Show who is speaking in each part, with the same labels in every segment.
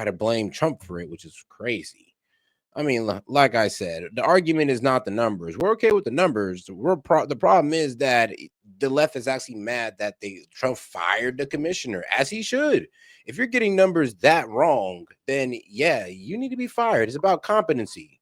Speaker 1: to blame Trump for it, which is crazy. I mean, like I said, the argument is not the numbers. We're okay with the numbers. The problem is that the left is actually mad that Trump fired the commissioner, as he should. If you're getting numbers that wrong, then yeah, you need to be fired. It's about competency.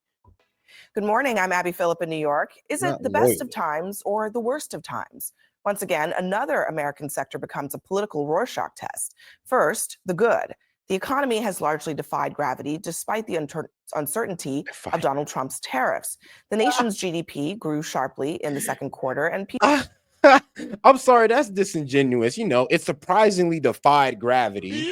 Speaker 2: Good morning. I'm Abby Phillip in New York. Is it
Speaker 1: Not
Speaker 2: the best of
Speaker 1: loyal.
Speaker 2: times or the worst of times? Once again, another American sector becomes a political Rorschach test. First, the good. The economy has largely defied gravity despite the uncertainty of Donald Trump's tariffs. The nation's GDP grew sharply in the second quarter, and
Speaker 1: I'm sorry, that's disingenuous. It surprisingly defied gravity.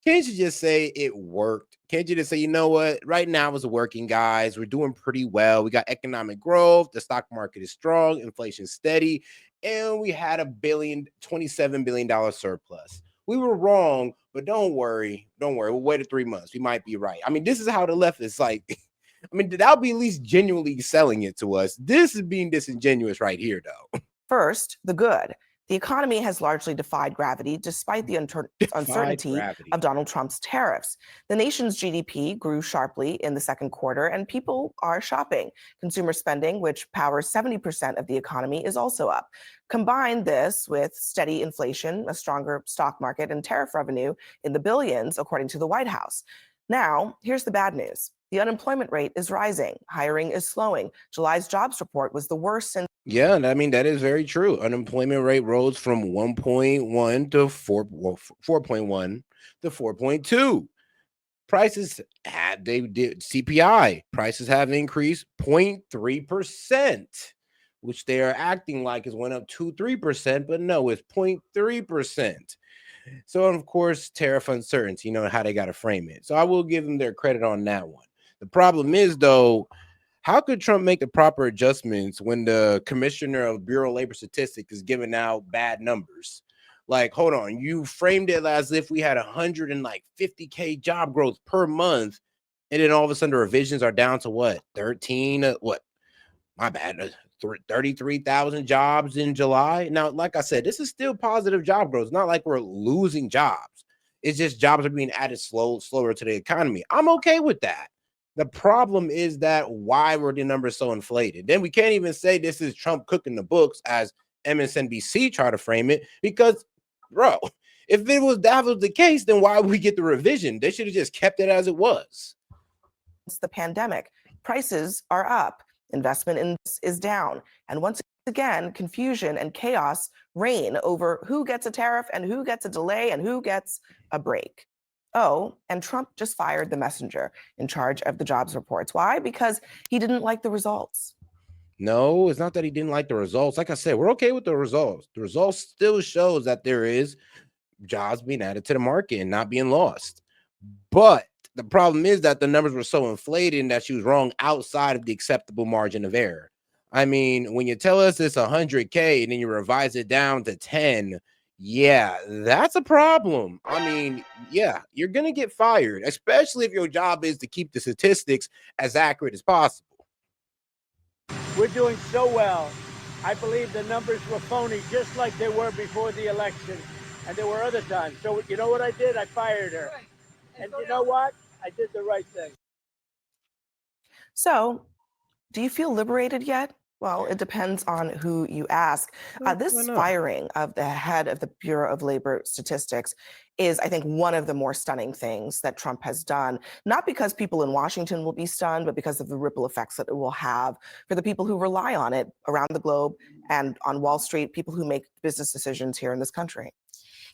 Speaker 1: Can't you just say it worked? Can't you just say, you know what? Right now, as a working guys, we're doing pretty well. We got economic growth. The stock market is strong. Inflation's steady. And we had $27 billion surplus. We were wrong, but don't worry. Don't worry. We'll wait 3 months. We might be right. I mean, this is how the left is like, I mean, that'll be at least genuinely selling it to us. This is being disingenuous right here, though.
Speaker 2: First, the good. The economy has largely defied gravity despite the uncertainty of Donald Trump's tariffs. The nation's GDP grew sharply in the second quarter, and people are shopping. Consumer spending, which powers 70% of the economy, is also up. Combine this with steady inflation, a stronger stock market, and tariff revenue in the billions, according to the White House. Now, here's the bad news. The unemployment rate is rising. Hiring is slowing. July's jobs report was the worst since.
Speaker 1: Yeah, I mean, that is very true. Unemployment rate rose from 1.1 to 4.1 to 4.2. Prices they did CPI. Prices have increased 0.3%, which they are acting like is went up 2-3%, but no, it's 0.3%. So, of course, tariff uncertainty, how they got to frame it. So I will give them their credit on that one. The problem is, though, how could Trump make the proper adjustments when the commissioner of Bureau of Labor Statistics is giving out bad numbers? Like, hold on, you framed it as if we had 150K job growth per month, and then all of a sudden the revisions are down to what? 13? My bad. 33,000 jobs in July. Now, like I said, this is still positive job growth. It's not like we're losing jobs. It's just jobs are being added slower to the economy. I'm okay with that. The problem is that why were the numbers so inflated? Then we can't even say this is Trump cooking the books as MSNBC try to frame it because, bro, if that was the case, then why would we get the revision? They should have just kept it as it was.
Speaker 2: The pandemic, prices are up, investment is down, and once again, confusion and chaos reign over who gets a tariff and who gets a delay and who gets a break. Oh, and Trump just fired the messenger in charge of the jobs reports. Why? Because he didn't like the results.
Speaker 1: No, it's not that he didn't like the results. Like I said, we're okay with the results. The results still shows that there is jobs being added to the market and not being lost. But the problem is that the numbers were so inflated and that she was wrong outside of the acceptable margin of error. I mean, when you tell us it's 100K and then you revise it down to 10, yeah, that's a problem. I mean, yeah, you're going to get fired, especially if your job is to keep the statistics as accurate as possible.
Speaker 3: We're doing so well. I believe the numbers were phony, just like they were before the election. And there were other times. So you know what I did? I fired her. And you know what? I did the right thing.
Speaker 2: So, do you feel liberated yet? Well, it depends on who you ask. This firing of the head of the Bureau of Labor Statistics is, I think, one of the more stunning things that Trump has done, not because people in Washington will be stunned, but because of the ripple effects that it will have for the people who rely on it around the globe and on Wall Street, people who make business decisions here in this country.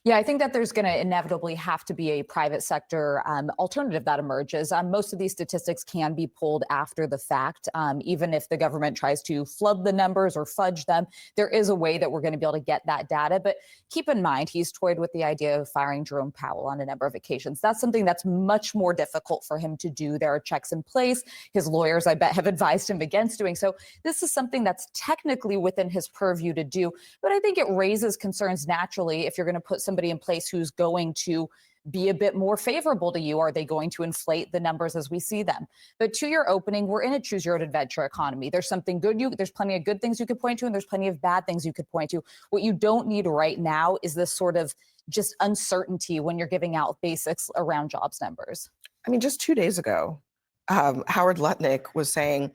Speaker 4: Yeah, I think that there's going to inevitably have to be a private sector alternative that emerges. Most of these statistics can be pulled after the fact. Even if the government tries to flood the numbers or fudge them, there is a way that we're going to be able to get that data. But keep in mind, he's toyed with the idea of firing Jerome Powell on a number of occasions. That's something that's much more difficult for him to do. There are checks in place. His lawyers, I bet, have advised him against doing so. This is something that's technically within his purview to do. But I think it raises concerns naturally if you're going to put somebody in place who's going to be a bit more favorable to you? Are they going to inflate the numbers as we see them? But to your opening, we're in a choose your own adventure economy. There's something good. There's plenty of good things you could point to, and there's plenty of bad things you could point to. What you don't need right now is this sort of just uncertainty when you're giving out basics around jobs numbers.
Speaker 2: I mean, just 2 days ago, Howard Lutnick was saying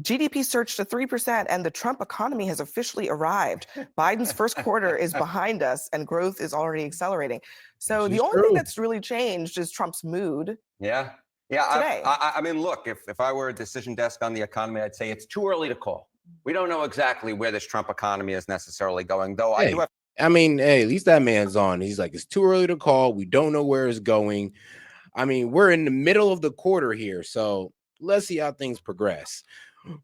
Speaker 2: GDP surged to 3% and the Trump economy has officially arrived. Biden's first quarter is behind us and growth is already accelerating. So the only thing that's really changed is Trump's mood.
Speaker 5: Yeah. I mean, look, if I were a decision desk on the economy, I'd say it's too early to call. We don't know exactly where this Trump economy is necessarily going, though.
Speaker 1: Hey, I mean, hey, at least that man's on. He's like, it's too early to call. We don't know where it's going. I mean, we're in the middle of the quarter here, so let's see how things progress.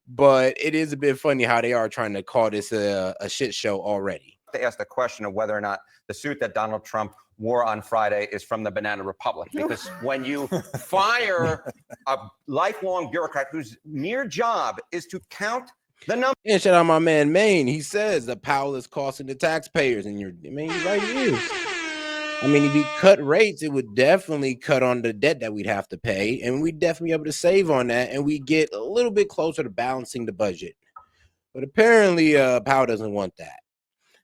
Speaker 1: But it is a bit funny how they are trying to call this a shit show already.
Speaker 5: They asked the question of whether or not the suit that Donald Trump wore on Friday is from the Banana Republic. Because when you fire a lifelong bureaucrat whose mere job is to count the number.
Speaker 1: And shout out my man Maine. He says that Powell is costing the taxpayers, and you're right, he is. I mean, if he cut rates, it would definitely cut on the debt that we'd have to pay, and we'd definitely be able to save on that, and we get a little bit closer to balancing the budget. But apparently, Powell doesn't want that.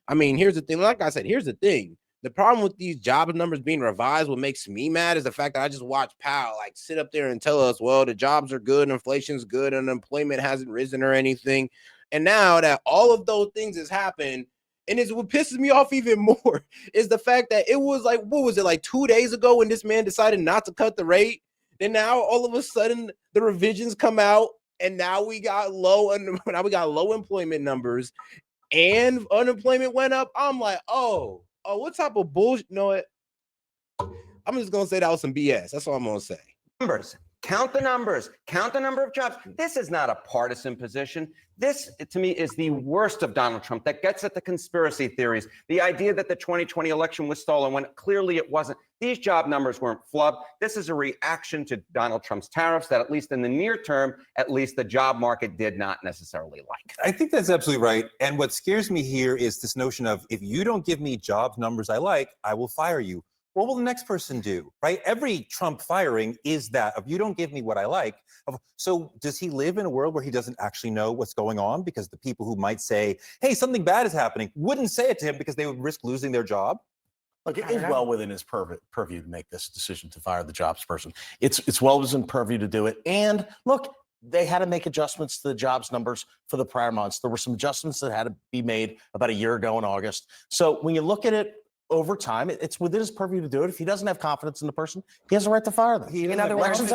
Speaker 1: I mean, here's the thing. Like I said, here's the thing. The problem with these job numbers being revised, what makes me mad is the fact that I just watched Powell like sit up there and tell us, well, the jobs are good, inflation's good, unemployment hasn't risen or anything. And now that all of those things has happened, and it's what pisses me off even more is the fact that it was like, what was it, like 2 days ago when this man decided not to cut the rate? Then now all of a sudden the revisions come out, and now we got low employment numbers, and unemployment went up. I'm like, oh, what type of bullshit? You know what? I'm just gonna say that was some BS. That's all I'm gonna say.
Speaker 5: Numbers. Count the numbers. Count the number of jobs. This is not a partisan position. This, to me, is the worst of Donald Trump that gets at the conspiracy theories. The idea that the 2020 election was stolen when clearly it wasn't. These job numbers weren't flubbed. This is a reaction to Donald Trump's tariffs that, at least in the near term, at least the job market did not necessarily like.
Speaker 6: I think that's absolutely right. And what scares me here is this notion of, if you don't give me job numbers I like, I will fire you. What will the next person do, right? Every Trump firing is that, if you don't give me what I like. So does he live in a world where he doesn't actually know what's going on? Because the people who might say, hey, something bad is happening, wouldn't say it to him because they would risk losing their job?
Speaker 7: Look, it is well within his purview to make this decision to fire the jobs person. It's well within his purview to do it. And look, they had to make adjustments to the jobs numbers for the prior months. There were some adjustments that had to be made about a year ago in August. So when you look at it over time, it's within his purview to do it. If he doesn't have confidence in the person, he has a right to fire them.
Speaker 2: In other words,
Speaker 6: in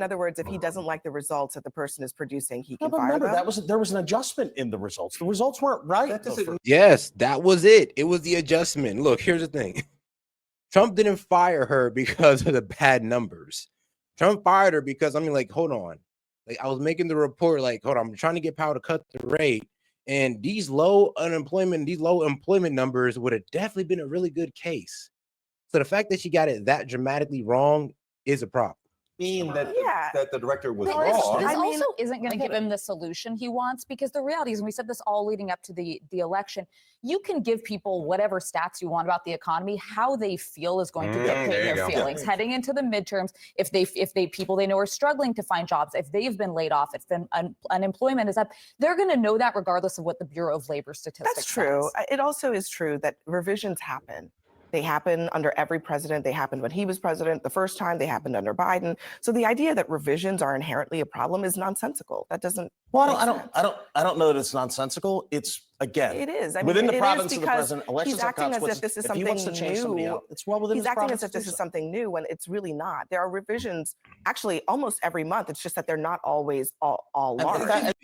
Speaker 6: other
Speaker 2: words, if he doesn't like the results that the person is producing, he can fire
Speaker 7: remember,
Speaker 2: them.
Speaker 7: there was an adjustment in the results. The results weren't right.
Speaker 1: Yes, that was it. It was the adjustment. Look, here's the thing. Trump didn't fire her because of the bad numbers. Trump fired her because, I mean, like, hold on. Like, I was making the report, like, hold on, I'm trying to get Powell to cut the rate. And these low employment numbers would have definitely been a really good case. So the fact that she got it that dramatically wrong is a problem.
Speaker 6: That the director was wrong.
Speaker 4: This also isn't going to give him the solution he wants, because the reality is, and we said this all leading up to the election, you can give people whatever stats you want about the economy. How they feel is going to dictate their feelings heading into the midterms. If they people they know are struggling to find jobs, if they've been laid off, if unemployment is up, they're going to know that regardless of what the Bureau of Labor Statistics
Speaker 2: That's true.
Speaker 4: says.
Speaker 2: It also is true that revisions happen. They happen under every president. They happened when he was president the first time. They happened under Biden. So the idea that revisions are inherently a problem is nonsensical. That doesn't.
Speaker 7: Well, I don't know that it's nonsensical. It's, again,
Speaker 2: it is. I mean,
Speaker 7: within the province of the president.
Speaker 2: He's acting as if this is something new.
Speaker 7: It's well within.
Speaker 2: He's acting as if this is something new when it's really not. There are revisions actually almost every month. It's just that they're not always all large.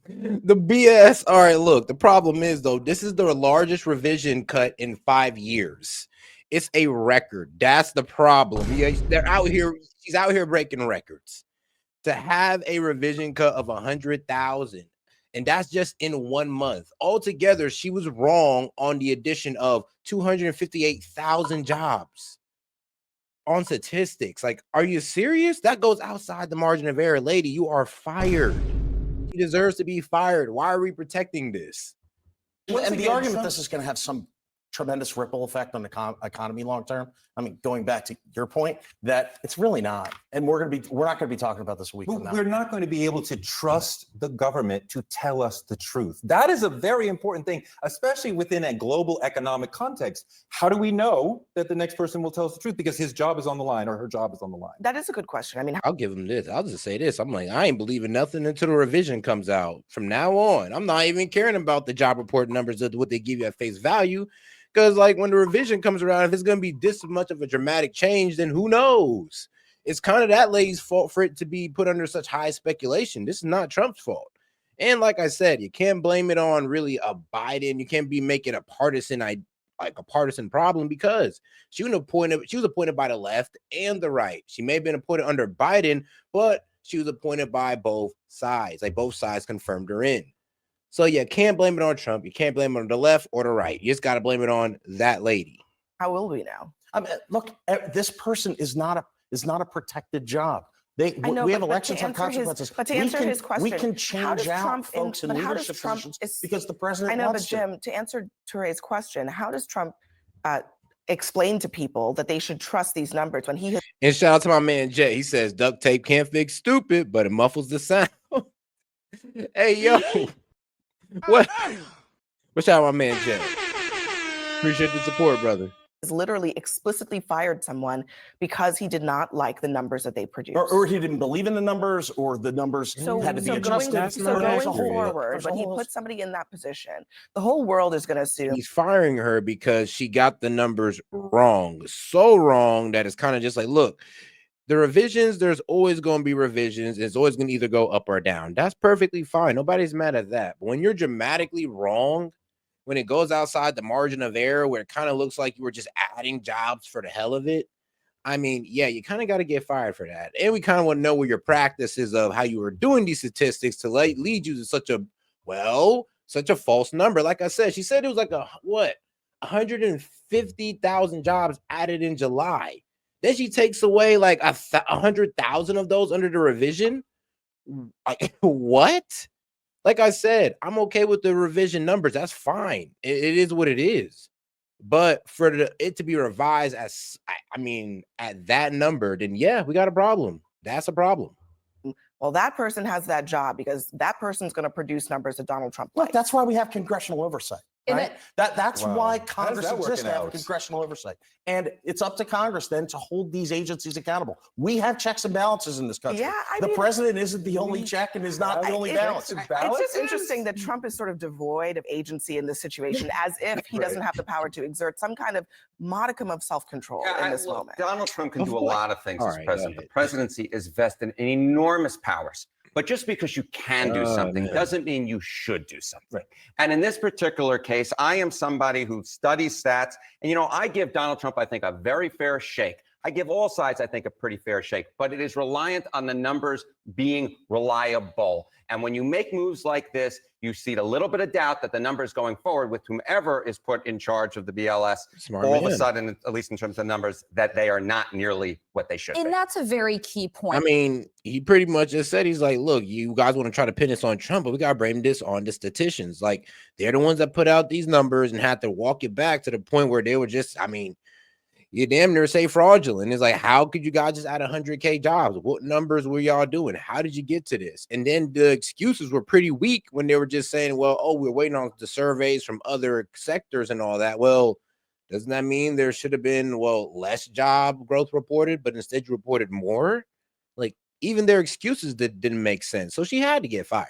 Speaker 1: The BS. All right, look, the problem is, though, this is the largest revision cut in 5 years. It's a record. That's the problem. They're out here. She's out here breaking records. To have a revision cut of 100,000, and that's just in 1 month. Altogether, she was wrong on the addition of 258,000 jobs. On statistics, like, are you serious? That goes outside the margin of error. Lady, you are fired. He deserves to be fired. Why are we protecting this?
Speaker 7: And the argument this is going to have some tremendous ripple effect on the economy long term. I mean, going back to your point, that it's really not. And we're not going to be talking about this a week from now.
Speaker 6: We're not going to be able to trust the government to tell us the truth. That is a very important thing, especially within a global economic context. How do we know that the next person will tell us the truth because his job is on the line or her job is on the line?
Speaker 2: That is a good question. I mean,
Speaker 1: I'll give him this. I'll just say this. I'm like, I ain't believing nothing until the revision comes out. From now on, I'm not even caring about the job report numbers of what they give you at face value. Because like when the revision comes around, if it's going to be this much of a dramatic change, then who knows? It's kind of that lady's fault for it to be put under such high speculation. This is not Trump's fault. And like I said, you can't blame it on really a Biden. You can't be making a partisan problem because she was appointed by the left and the right. She may have been appointed under Biden, but she was appointed by both sides. Like both sides confirmed her in. So you can't blame it on Trump. You can't blame it on the left or the right. You just got to blame it on that lady.
Speaker 2: how will we know?
Speaker 7: I mean, look, this person is not a protected job.
Speaker 2: I know,
Speaker 7: we have
Speaker 2: but
Speaker 7: elections
Speaker 2: to
Speaker 7: have
Speaker 2: answer his-
Speaker 7: consequences.
Speaker 2: but to answer his question,
Speaker 7: we can
Speaker 2: how does
Speaker 7: change out
Speaker 2: Trump
Speaker 7: folks in
Speaker 2: but how does
Speaker 7: leadership
Speaker 2: Trump
Speaker 7: positions because the president
Speaker 2: I know, but
Speaker 7: wants to.
Speaker 2: Jim, to answer Touré's question, how does Trump explain to people that they should trust these numbers when he has
Speaker 1: And shout out to my man Jay. He says duct tape can't fix stupid, but it muffles the sound. Hey yo, what? Shout out my man Jay. Appreciate the support, brother.
Speaker 2: literally explicitly fired someone because he did not like the numbers that they produced?
Speaker 7: Or he didn't believe in the numbers, or the numbers had to be adjusted.
Speaker 2: Going forward, when he put somebody in that position, the whole world is going to assume
Speaker 1: He's firing her because she got the numbers wrong. So wrong that it's kind of just like, look, the revisions, there's always going to be revisions. It's always going to either go up or down. That's perfectly fine. Nobody's mad at that. But when you're dramatically wrong, when it goes outside the margin of error, where it kind of looks like you were just adding jobs for the hell of it, I mean, yeah, you kind of got to get fired for that. And we kind of want to know where your practices of how you were doing these statistics to lead you to such a false number. Like I said, she said it was like 150,000 jobs added in July. Then she takes away like 100,000 of those under the revision. What? Like I said, I'm okay with the revision numbers. That's fine. It is what it is. But for it to be revised as, at that number, then yeah, we got a problem. That's a problem.
Speaker 2: well, that person has that job because that person's going to produce numbers that Donald Trump likes.
Speaker 7: Look, that's why we have congressional oversight. Right? That's why Congress exists to have congressional oversight. And it's up to Congress then to hold these agencies accountable. We have checks and balances in this country.
Speaker 2: Yeah,
Speaker 7: the president isn't the only check and is not the only balance.
Speaker 2: It's just interesting that Trump is sort of devoid of agency in this situation, as if he doesn't have the power to exert some kind of modicum of self-control in this moment.
Speaker 5: Donald Trump can do a lot of things as president. The presidency is vested in enormous powers. But just because you can do something doesn't mean you should do something.
Speaker 6: Right.
Speaker 5: And in this particular case, I am somebody who studies stats. And, I give Donald Trump, I think, a very fair shake. I give all sides, I think, a pretty fair shake. But it is reliant on the numbers being reliable. And when you make moves like this, you see a little bit of doubt that the numbers going forward with whomever is put in charge of the BLS, of a sudden, at least in terms of numbers, that they are not nearly what they should be.
Speaker 4: And that's a very key point.
Speaker 1: I mean, he pretty much just said, he's like, look, you guys want to try to pin this on Trump, but we got to blame this on the statisticians. Like, they're the ones that put out these numbers and had to walk it back to the point where they were just, you damn near say fraudulent. It's like, how could you guys just add 100K jobs? What numbers were y'all doing? How did you get to this? And then the excuses were pretty weak when they were just saying, well, we're waiting on the surveys from other sectors and all that. Well, doesn't that mean there should have been, less job growth reported, but instead you reported more? Like, even their excuses didn't make sense. So she had to get fired.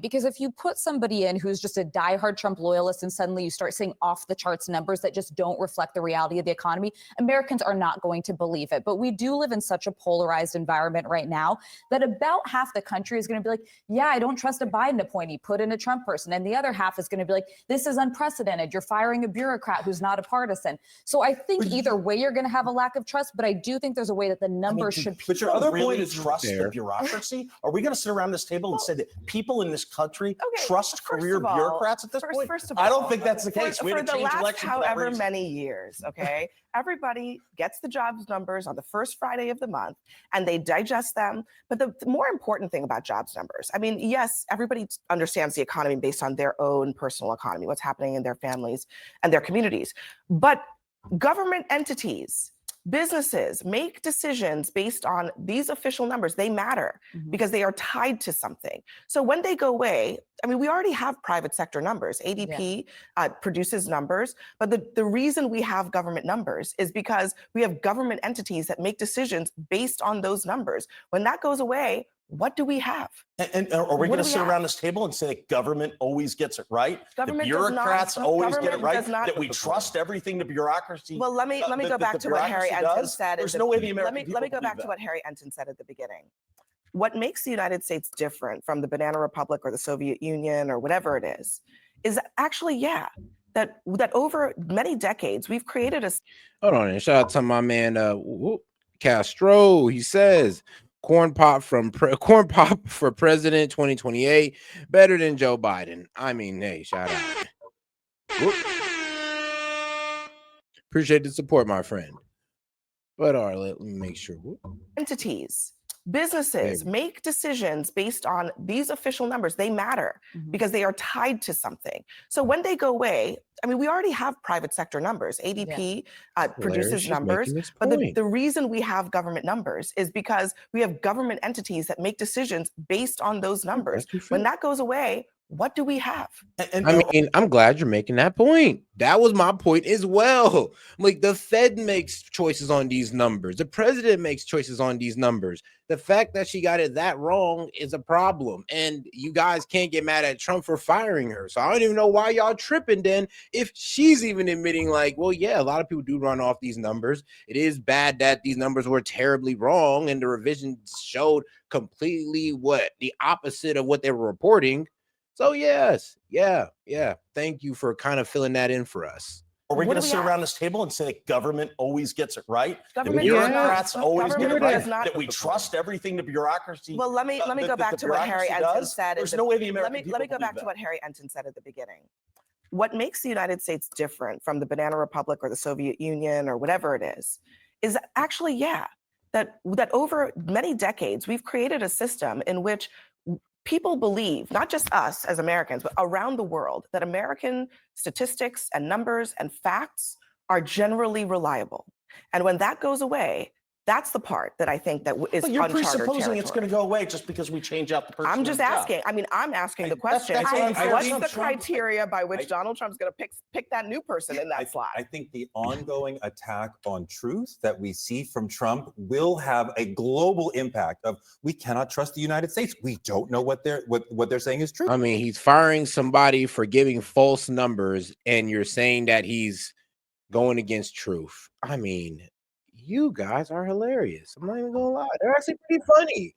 Speaker 4: Because if you put somebody in who's just a diehard Trump loyalist and suddenly you start seeing off the charts numbers that just don't reflect the reality of the economy, Americans are not going to believe it. But we do live in such a polarized environment right now that about half the country is going to be like, yeah, I don't trust a Biden appointee, put in a Trump person. And the other half is going to be like, this is unprecedented. You're firing a bureaucrat who's not a partisan. So I think either way you're going to have a lack of trust, but I do think there's a way that the numbers should.
Speaker 7: But your other point is trust the bureaucracy. Are we going to sit around this table and say that people in this this country
Speaker 2: Okay,
Speaker 7: trust
Speaker 2: first
Speaker 7: career
Speaker 2: of all-
Speaker 7: bureaucrats at this point?
Speaker 2: First of
Speaker 7: I don't
Speaker 2: all,
Speaker 7: think that's the case. We
Speaker 2: For
Speaker 7: had to
Speaker 2: the
Speaker 7: change
Speaker 2: last
Speaker 7: election for that
Speaker 2: however
Speaker 7: reason.
Speaker 2: many years, okay, everybody gets the jobs numbers on the first Friday of the month, and they digest them. But the more important thing about jobs numbers, I mean, yes, everybody understands the economy based on their own personal economy, what's happening in their families and their communities. But government entities, businesses make decisions based on these official numbers. They matter because they are tied to something. So when they go away, I mean, we already have private sector numbers. ADP produces numbers, but the reason we have government numbers is because we have government entities that make decisions based on those numbers. When that goes away, what do we have?
Speaker 7: And are we
Speaker 2: What
Speaker 7: going to
Speaker 2: do we
Speaker 7: sit
Speaker 2: have?
Speaker 7: around this table and say that government always gets it right?
Speaker 2: Government
Speaker 7: the
Speaker 2: does not-
Speaker 7: bureaucrats always get it
Speaker 2: government
Speaker 7: right?
Speaker 2: does not-
Speaker 7: That we trust everything the bureaucracy.
Speaker 2: Well, let me go back to what Harry Enton said.
Speaker 7: There's no way the American
Speaker 2: let me
Speaker 7: people
Speaker 2: go back
Speaker 7: believe
Speaker 2: to what Harry Enton said at the beginning. What makes the United States different from the Banana Republic or the Soviet Union or whatever it is actually, that over many decades we've created a.
Speaker 1: Hold on, and shout out to my man Castro. He says corn pop for president 2028 better than Joe Biden. I mean, hey, shout out. Whoop. Appreciate the support, my friend. But all right, let me make sure. Whoop.
Speaker 2: Entities, businesses make decisions based on these official numbers. They matter because they are tied to something. So when they go away, I mean, we already have private sector numbers. ADP produces numbers, but the reason we have government numbers is because we have government entities that make decisions based on those numbers. When that goes away, what do we have?
Speaker 1: I mean, I'm glad you're making that point. That was my point as well. Like, the Fed makes choices on these numbers. The president makes choices on these numbers. The fact that she got it that wrong is a problem. And you guys can't get mad at Trump for firing her. So I don't even know why y'all tripping then if she's even admitting, like, well, yeah, a lot of people do run off these numbers. It is bad that these numbers were terribly wrong and the revisions showed completely the opposite of what they were reporting. So yes, yeah. Thank you for kind of filling that in for us.
Speaker 7: Are we going to sit around this table and say that government always gets it right?
Speaker 2: Government
Speaker 7: the bureaucrats always get it right? That we trust everything the bureaucracy.
Speaker 2: Well, let me go back to what Harry Enton said.
Speaker 7: There's no way the American people
Speaker 2: let me go back to what Harry Enton said at the beginning. What makes the United States different from the Banana Republic or the Soviet Union or whatever it is actually, that over many decades we've created a system in which people believe, not just us as Americans, but around the world, that American statistics and numbers and facts are generally reliable. And when that goes away, that's the part that I think that is
Speaker 7: but you're
Speaker 2: uncharted
Speaker 7: presupposing
Speaker 2: territory.
Speaker 7: It's going to go away just because we change out the person.
Speaker 2: I'm just asking. I mean, I'm asking the question. What's the criteria by which Donald Trump's going to pick that new person in that slot?
Speaker 6: I think the ongoing attack on truth that we see from Trump will have a global impact of we cannot trust the United States. We don't know what they're saying is true.
Speaker 1: I mean, he's firing somebody for giving false numbers, and you're saying that he's going against truth. I mean, you guys are hilarious. I'm not even gonna lie. They're actually pretty funny.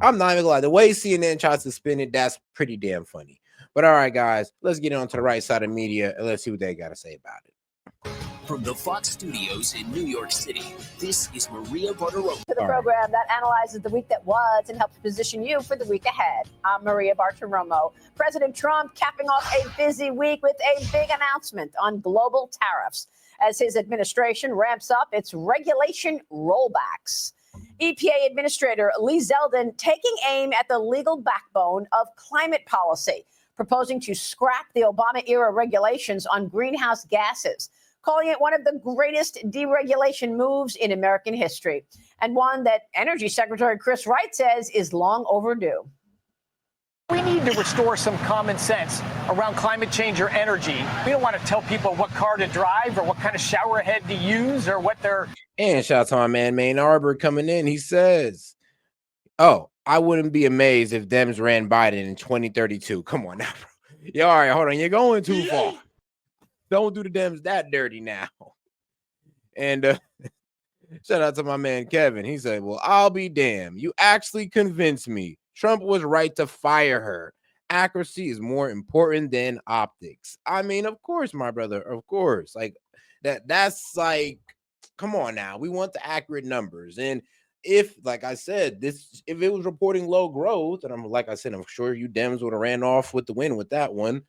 Speaker 1: I'm not even gonna lie. The way CNN tries to spin it, that's pretty damn funny. But all right, guys, let's get on to the right side of media and let's see what they got to say about it.
Speaker 8: From the Fox Studios in New York City, this is Maria Bartiromo.
Speaker 9: To the program that analyzes the week that was and helps position you for the week ahead. I'm Maria Bartiromo. President Trump capping off a busy week with a big announcement on global tariffs as his administration ramps up its regulation rollbacks. EPA Administrator Lee Zeldin taking aim at the legal backbone of climate policy, proposing to scrap the Obama-era regulations on greenhouse gases, calling it one of the greatest deregulation moves in American history, and one that Energy Secretary Chris Wright says is long overdue.
Speaker 10: We need to restore some common sense around climate change or energy. We don't want to tell people what car to drive or what kind of shower head to use or what they're.
Speaker 1: And shout out to my man Maine Arbor coming in. He says, "Oh, I wouldn't be amazed if Dems ran Biden in 2032." Come on now, bro. Yeah, all right, hold on. You're going too far. Don't do the Dems that dirty now. And shout out to my man Kevin. He said, "Well, I'll be damned. You actually convinced me. Trump was right to fire her. Accuracy is more important than optics." I mean, of course, my brother, of course. Like that's like, come on now. We want the accurate numbers. And if, like I said, if it was reporting low growth, and I'm sure you Dems would have ran off with the win with that one,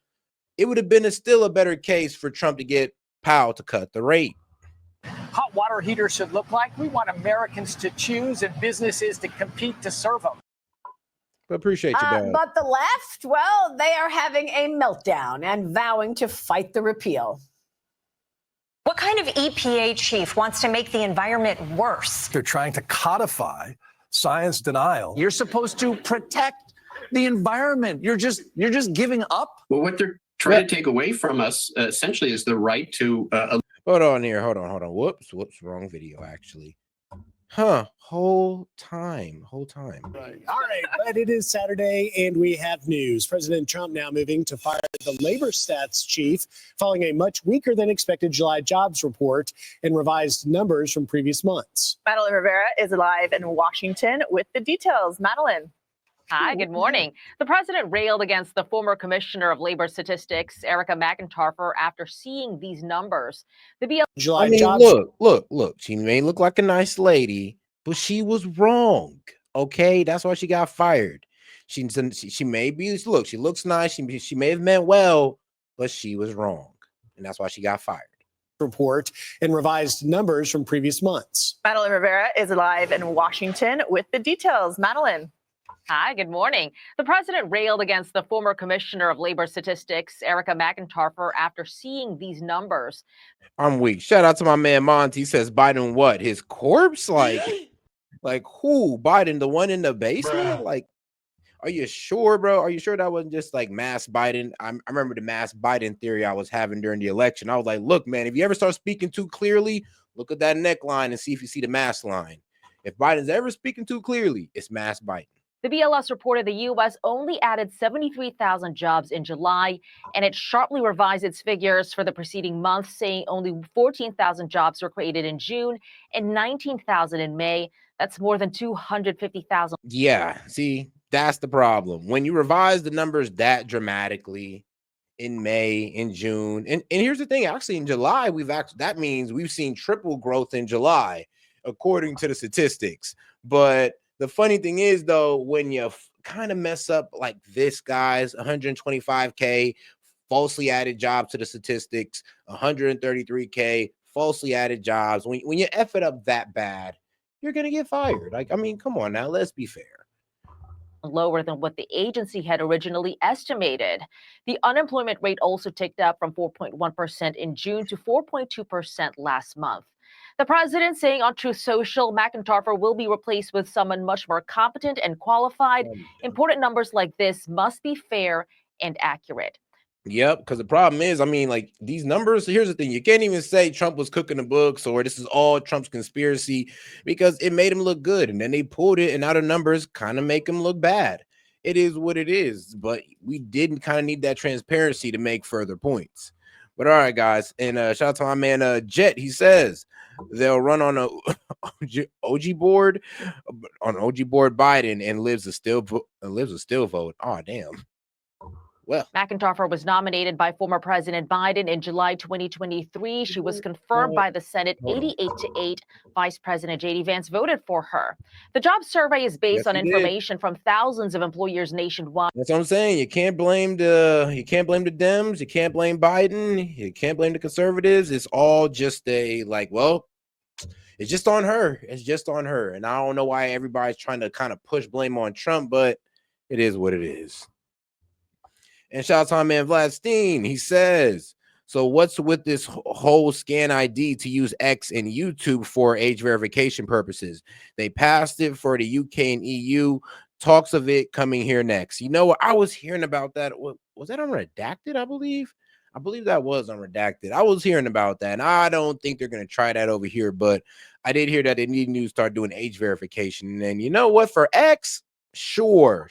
Speaker 1: it would have been still a better case for Trump to get Powell to cut the rate.
Speaker 10: Hot water heaters should look like. We want Americans to choose and businesses to compete to serve them.
Speaker 1: Appreciate you, dog.
Speaker 9: But the left, well, they are having a meltdown and vowing to fight the repeal.
Speaker 11: What kind of EPA chief wants to make the environment worse?
Speaker 12: They're trying to codify science denial.
Speaker 13: You're supposed to protect the environment. You're just giving up.
Speaker 14: Well, what they're trying to take away from us essentially is the right to.
Speaker 1: Hold on. Whoops, wrong video actually. Whole time.
Speaker 15: Right. All right, but it is Saturday and we have news. President Trump now moving to fire the labor stats chief following a much weaker than expected July jobs report and revised numbers from previous months.
Speaker 16: Madeline Rivera is live in Washington with the details. Madeline.
Speaker 17: Hi, good morning. The president railed against the former commissioner of labor statistics, Erica McIntyre, after seeing these numbers. The BLM.
Speaker 1: July jobs. Look. She may look like a nice lady, but she was wrong. Okay, that's why she got fired. She may be. Look, she looks nice. She may have meant well, but she was wrong, and that's why she got fired.
Speaker 15: Report and revised numbers from previous months.
Speaker 16: Madeline Rivera is live in Washington with the details. Madeline.
Speaker 17: Hi, good morning. The president railed against the former commissioner of labor statistics, Erica McIntyre, after seeing these numbers.
Speaker 1: I'm weak. Shout out to my man Monty. He says Biden what? His corpse? Like who? Biden, the one in the basement? Bruh. Like, are you sure, bro? Are you sure that wasn't just like mass Biden? I remember the mass Biden theory I was having during the election. I was like, look, man, if you ever start speaking too clearly, look at that neckline and see if you see the mass line. If Biden's ever speaking too clearly, it's mass Biden.
Speaker 17: The BLS reported the U.S. only added 73,000 jobs in July, and it sharply revised its figures for the preceding month, saying only 14,000 jobs were created in June and 19,000 in May. That's more than 250,000.
Speaker 1: Yeah, see, that's the problem. When you revise the numbers that dramatically in May, in June, and here's the thing, actually in July, that means we've seen triple growth in July, according to the statistics. But the funny thing is, though, when you kind of mess up like this, guys, 125K falsely added jobs to the statistics, 133K falsely added jobs. When you F it up that bad, you're going to get fired. Like, I mean, come on now, let's be fair.
Speaker 17: Lower than what the agency had originally estimated. The unemployment rate also ticked up from 4.1% in June to 4.2% last month. The president saying on Truth Social, McIntyre will be replaced with someone much more competent and qualified. Important numbers like this must be fair and accurate.
Speaker 1: Yep, because the problem is, I mean, like these numbers, here's the thing. You can't even say Trump was cooking the books or this is all Trump's conspiracy because it made him look good. And then they pulled it and now the numbers kind of make him look bad. It is what it is. But we didn't kind of need that transparency to make further points. But all right, guys. And shout out to my man Jet. He says they'll run on a OG board Biden and lives a still vote. Oh, damn. Well,
Speaker 17: McIntyre was nominated by former President Biden in July 2023. She was confirmed by the Senate 88-8. Vice President J.D. Vance voted for her. The job survey is based on information from thousands of employers nationwide.
Speaker 1: That's what I'm saying. You can't blame the Dems. You can't blame Biden. You can't blame the conservatives. It's all just it's just on her. It's just on her. And I don't know why everybody's trying to kind of push blame on Trump, but it is what it is. And shout out to my man Vlad Steen. He says, so what's with this whole scan ID to use X and YouTube for age verification purposes? They passed it for the UK and EU. Talks of it coming here next. You know what? I was hearing about that. Was that on Redacted, I believe? I believe that was on Redacted. I was hearing about that. And I don't think they're going to try that over here. But I did hear that they need to start doing age verification. And you know what? For X, sure.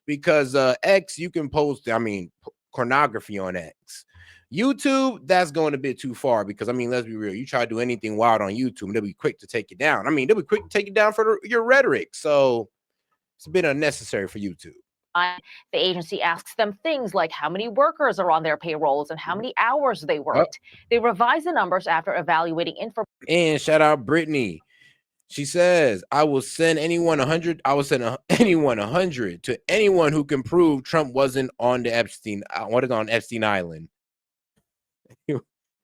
Speaker 1: Because X, you can post, pornography on X. YouTube, that's going a bit too far because, let's be real. You try to do anything wild on YouTube, and they'll be quick to take you down. They'll be quick to take you down for your rhetoric. So it's a bit unnecessary for YouTube.
Speaker 17: The agency asks them things like how many workers are on their payrolls and how many hours they worked. They revise the numbers after evaluating information.
Speaker 1: And shout out Brittany. She says, I will send anyone 100. I will send anyone 100 to anyone who can prove Trump wasn't on the Epstein. Wasn't on Epstein Island.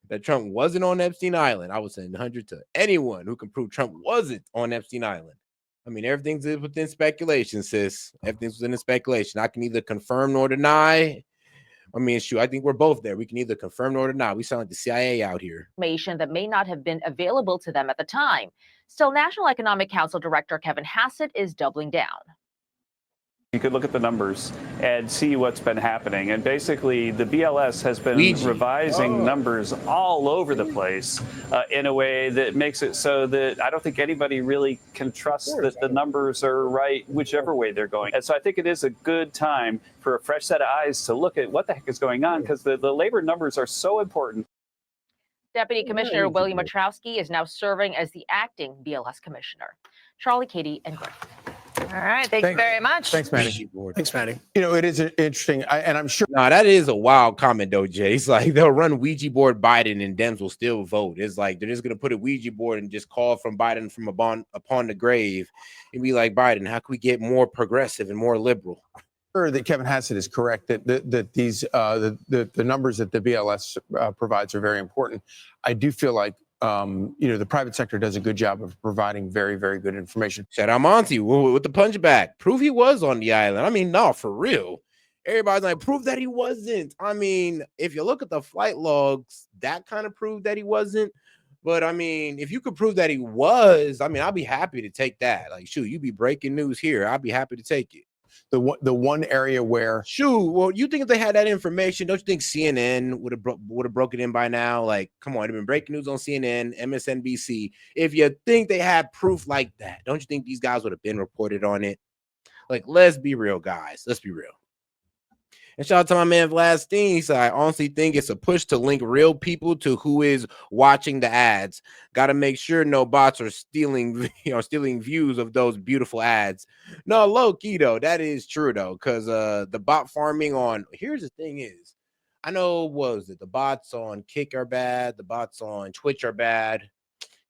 Speaker 1: That Trump wasn't on Epstein Island. I will send 100 to anyone who can prove Trump wasn't on Epstein Island. I mean, everything's within speculation, sis. Everything's within speculation. I can neither confirm nor deny. I mean, shoot, I think we're both there. We can either confirm nor deny. We sound like the CIA out here.
Speaker 17: Information that may not have been available to them at the time. Still, National Economic Council Director Kevin Hassett is doubling down.
Speaker 18: You could look at the numbers and see what's been happening. And basically, the BLS has been revising numbers all over the place in a way that makes it so that I don't think anybody really can trust that the numbers are right, whichever way they're going. And so I think it is a good time for a fresh set of eyes to look at what the heck is going on, because the labor numbers are so important.
Speaker 17: Deputy Commissioner William Ostrowski is now serving as the acting BLS commissioner. Charlie, Katie, and Greg.
Speaker 16: All right. Thank you very much.
Speaker 12: Thanks, Maddie.
Speaker 15: Thanks, Maddie.
Speaker 12: You know, it is interesting, and I'm sure.
Speaker 1: No, that is a wild comment, though, Jay. It's like they'll run Ouija board Biden and Dems will still vote. It's like they're just going to put a Ouija board and just call from Biden from upon the grave and be like, Biden, how can we get more progressive and more liberal?
Speaker 12: Sure that Kevin Hassett is correct that these the numbers that the BLS provides are very important. I do feel like you know, the private sector does a good job of providing very, very good information.
Speaker 1: Shout out Monty with the punchback. Prove he was on the island. I mean, no, for real. Everybody's like, prove that he wasn't. I mean, if you look at the flight logs, that kind of proved that he wasn't. But I mean, if you could prove that he was, I mean, I'll be happy to take that. Like, shoot, you be breaking news here. I'll be happy to take it.
Speaker 12: The one area where
Speaker 1: well, you think if they had that information, don't you think CNN would have broken in by now? Like, come on, it'd been breaking news on CNN, MSNBC. If you think they had proof like that, don't you think these guys would have been reported on it? Like, let's be real, guys. Let's be real. And shout out to my man Vlasteen. He said, I honestly think it's a push to link real people to who is watching the ads. Got to make sure no bots are stealing views of those beautiful ads. No, low key though, that is true though, because the bot farming on. Here's the thing is, I know the bots on Kick are bad, the bots on Twitch are bad.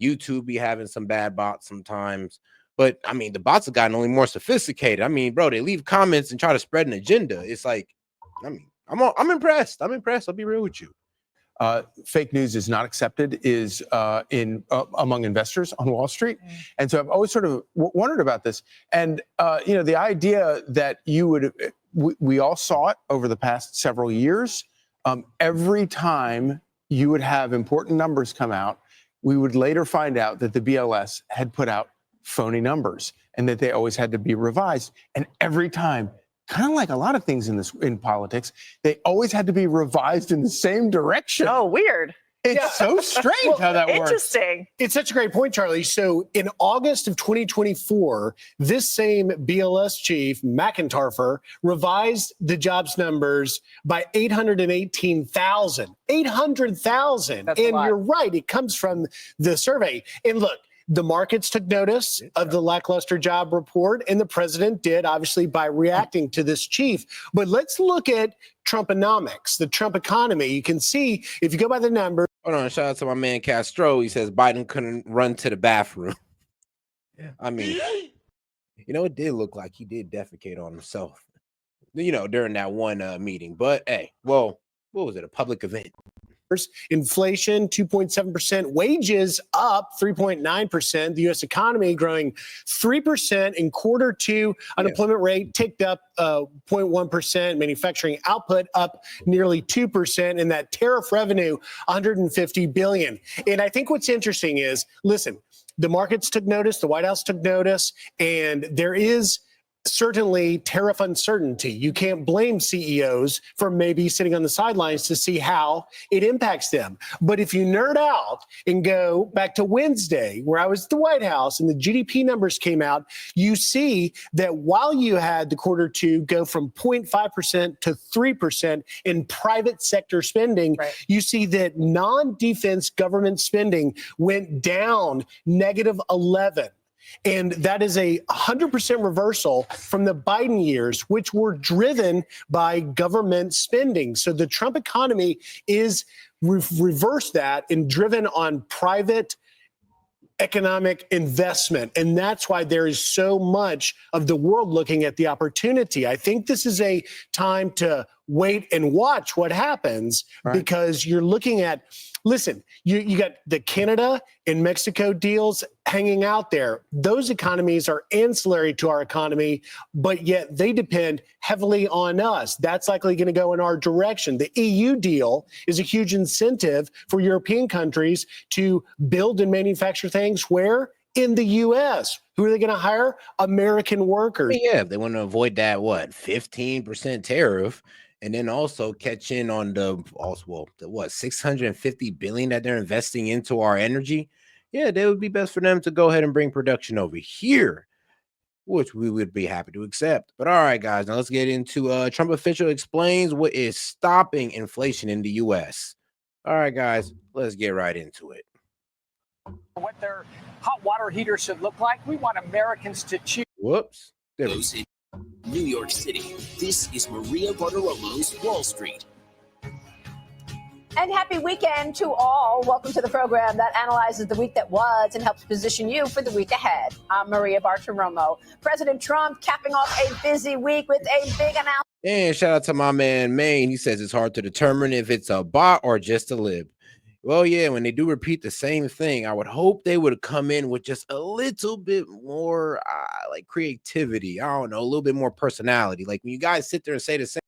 Speaker 1: YouTube be having some bad bots sometimes. But I mean, the bots have gotten only more sophisticated. I mean, bro, they leave comments and try to spread an agenda. It's like, I mean, I'm impressed. I'm impressed. I'll be real with you.
Speaker 12: Fake news is not accepted among investors on Wall Street. And so I've always sort of wondered about this. And, you know, the idea that we all saw it over the past several years. Every time you would have important numbers come out, we would later find out that the BLS had put out phony numbers and that they always had to be revised. And every time, kind of like a lot of things in politics, they always had to be revised in the same direction.
Speaker 16: Oh, weird.
Speaker 12: It's so strange how that works.
Speaker 16: Interesting.
Speaker 15: It's such a great point, Charlie. So in August of 2024, this same BLS chief, McIntarfer, revised the jobs numbers by 818,000. 800,000. And you're right, it comes from the survey. And look, the markets took notice of the lackluster job report, and the president did, obviously, by reacting to this chief. But let's look at Trumponomics, the Trump economy. You can see, if you go by the numbers.
Speaker 1: Hold on, shout out to my man Castro. He says Biden couldn't run to the bathroom. I mean, you know, it did look like he did defecate on himself, you know, during that one meeting. But, hey, well, what was it, a public event?
Speaker 15: Inflation, 2.7%. Wages up 3.9%. The U.S. economy growing 3% in quarter two. Unemployment rate ticked up 0.1%. Manufacturing output up nearly 2%. And that tariff revenue, $150 billion. And I think what's interesting is, listen, the markets took notice. The White House took notice. And there is certainly tariff uncertainty. You can't blame CEOs for maybe sitting on the sidelines to see how it impacts them. But if you nerd out and go back to Wednesday, where I was at the White House and the GDP numbers came out, you see that while you had the quarter two go from 0.5% to 3% in private sector spending, you see that non-defense government spending went down -11%. And that is a 100% reversal from the Biden years, which were driven by government spending. So the Trump economy is reversed that and driven on private economic investment. And that's why there is so much of the world looking at the opportunity. I think this is a time to wait and watch what happens, because you're looking at, listen, you got the Canada and Mexico deals hanging out there. Those economies are ancillary to our economy, but yet they depend heavily on us. That's likely going to go in our direction. The EU deal is a huge incentive for European countries to build and manufacture things where? In the U.S. Who are they going to hire? American workers.
Speaker 1: Yeah, if they want to avoid that, 15% tariff, and then also catch in on the 650 billion that they're investing into our energy. Yeah, that would be best for them to go ahead and bring production over here, which we would be happy to accept. But all right, guys, now let's get into Trump official explains what is stopping inflation in the U.S. All right, guys, let's get right into it.
Speaker 10: What their hot water heater should look like. We want Americans to choose.
Speaker 1: Whoops. There we go.
Speaker 8: New York City. This is Maria Bartiromo's Wall Street.
Speaker 9: And happy weekend to all. Welcome to the program that analyzes the week that was and helps position you for the week ahead. I'm Maria Bartiromo. President Trump capping off a busy week with a big announcement.
Speaker 1: And shout out to my man Maine. He says it's hard to determine if it's a bot or just a lib. Well, yeah, when they do repeat the same thing, I would hope they would come in with just a little bit more like creativity. I don't know, a little bit more personality. Like when you guys sit there and say the same.